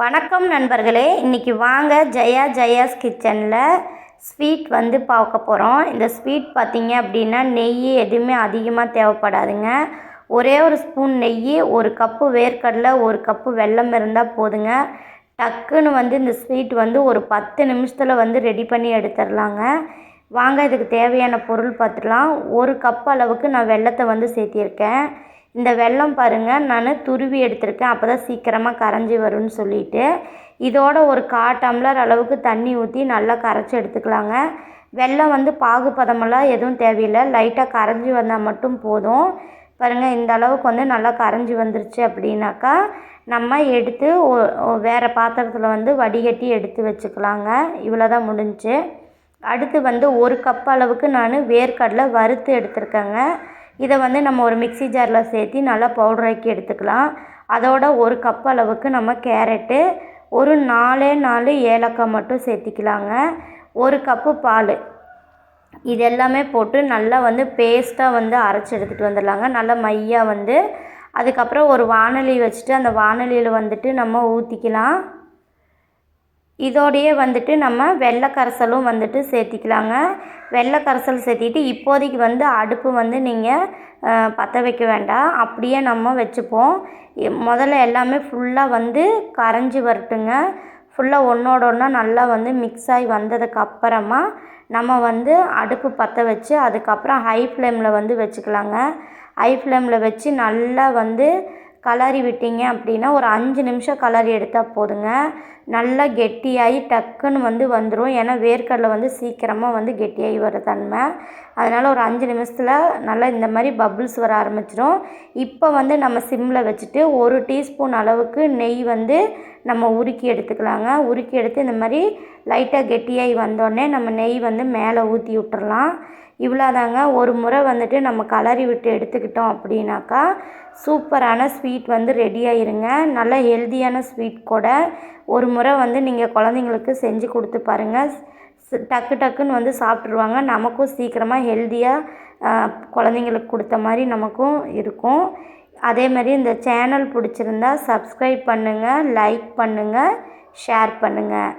வணக்கம் நண்பர்களே, இன்றைக்கி வாங்க ஜெயாஸ் கிச்சனில் ஸ்வீட் வந்து பார்க்க போகிறோம். இந்த ஸ்வீட் பார்த்திங்க அப்படின்னா நெய் எதுவுமே அதிகமாக தேவைப்படாதுங்க. ஒரே ஒரு ஸ்பூன் நெய், ஒரு கப்பு வேர்க்கடலை, ஒரு கப்பு வெல்லம் இருந்தால் போதுங்க. டக்குன்னு வந்து இந்த ஸ்வீட் வந்து ஒரு 10 நிமிஷத்தில் வந்து ரெடி பண்ணி எடுத்துடலாங்க. வாங்க இதுக்கு தேவையான பொருள் பார்த்துடலாம். ஒரு கப் அளவுக்கு நான் வெல்லத்தை வந்து சேர்த்திருக்கேன். இந்த வெல்லம் பாருங்கள், நான் துருவி எடுத்திருக்கேன், அப்போ தான் சீக்கிரமாக கரைஞ்சி வரும்னு சொல்லிட்டு. இதோட ஒரு 1/4 டம்ளர் அளவுக்கு தண்ணி ஊற்றி நல்லா கரைச்சி எடுத்துக்கலாங்க. வெல்லம் வந்து பாகுபதமெல்லாம் எதுவும் தேவையில்லை, லைட்டாக கரைஞ்சி வந்தால் மட்டும் போதும். பாருங்கள், இந்த அளவுக்கு வந்து நல்லா கரைஞ்சி வந்துருச்சு அப்படின்னாக்கா நம்ம எடுத்து வேறு பாத்திரத்தில் வந்து வடிகட்டி எடுத்து வச்சுக்கலாங்க. இவ்வளோ தான் முடிஞ்சுச்சு. அடுத்து வந்து ஒரு கப் அளவுக்கு நான் வேர்க்கடலை வறுத்து எடுத்துருக்கேங்க. இதை வந்து நம்ம ஒரு மிக்ஸி ஜாரில் சேர்த்து நல்லா பவுடராக்கி எடுத்துக்கலாம். அதோட ஒரு கப் அளவுக்கு நம்ம கேரட்டு, ஒரு 4 ஏலக்காய் மட்டும் சேர்த்திக்கலாங்க. ஒரு கப்பு பால், இது எல்லாமே போட்டு நல்லா வந்து பேஸ்ட்டாக வந்து அரைச்சி எடுத்துகிட்டு வந்துடலாங்க. நல்லா மையாக வந்து அதுக்கப்புறம் ஒரு வாணலி வச்சுட்டு அந்த வாணலியில் வந்துட்டு நம்ம ஊற்றிக்கலாம். இதோடையே வந்துட்டு நம்ம வெள்ளை கரைசலும் வந்துட்டு சேர்த்திக்கலாங்க. வெள்ளை கரைசல் சேர்த்திட்டு இப்போதைக்கு வந்து அடுப்பு வந்து நீங்கள் பற்ற வைக்க வேண்டாம், அப்படியே நம்ம வச்சுப்போம். முதல்ல எல்லாமே ஃபுல்லாக வந்து கரைஞ்சி வரட்டுங்க. ஃபுல்லாக ஒன்றோட ஒன்றா நல்லா வந்து மிக்ஸ் ஆகி வந்ததுக்கப்புறமா நம்ம வந்து அடுப்பு பற்ற வச்சு அதுக்கப்புறம் ஹை ஃப்ளேமில் வந்து வச்சுக்கலாங்க. ஹை ஃப்ளேமில் வச்சு நல்லா வந்து கலரி விட்டீங்க அப்படின்னா ஒரு 5 நிமிஷம் கலரி எடுத்தால் போதுங்க. நல்லா கெட்டியாகி டக்குன்னு வந்து வந்துடும். ஏன்னா வேர்க்கடலை வந்து சீக்கிரமாக வந்து கெட்டியாகி வர தன்மை. அதனால் ஒரு 5 நிமிஷத்தில் நல்லா இந்த மாதிரி பபுள்ஸ் வர ஆரம்பிச்சிடும். இப்போ வந்து நம்ம சிம்மில் வச்சுட்டு 1 டீஸ்பூன் அளவுக்கு நெய் வந்து நம்ம உருக்கி எடுத்துக்கலாங்க. உருக்கி எடுத்து இந்த மாதிரி லைட்டாக கெட்டியாகி வந்தோடனே நம்ம நெய் வந்து மேலே ஊற்றி விட்டுறலாம். இவ்வளோதாங்க. ஒரு முறை வந்துட்டு நம்ம கலரி விட்டு எடுத்துக்கிட்டோம் அப்படின்னாக்கா சூப்பரான ஸ்வீட் வந்து ரெடி ஆயிருங்க. நல்ல ஹெல்த்தியான ஸ்வீட் கூட. ஒரு முறை வந்து நீங்கள் குழந்தைங்களுக்கு செஞ்சு கொடுத்து பாருங்கள். டக்குன்னு வந்து சாப்பிட்ருவாங்க. நமக்கும் சீக்கிரமாக ஹெல்த்தியாக குழந்தைங்களுக்கு கொடுத்த மாதிரி நமக்கும் இருக்கும். அதே மாதிரி இந்த சேனல் பிடிச்சிருந்தா சப்ஸ்கிரைப் பண்ணுங்கள், லைக் பண்ணுங்கள், ஷேர் பண்ணுங்கள்.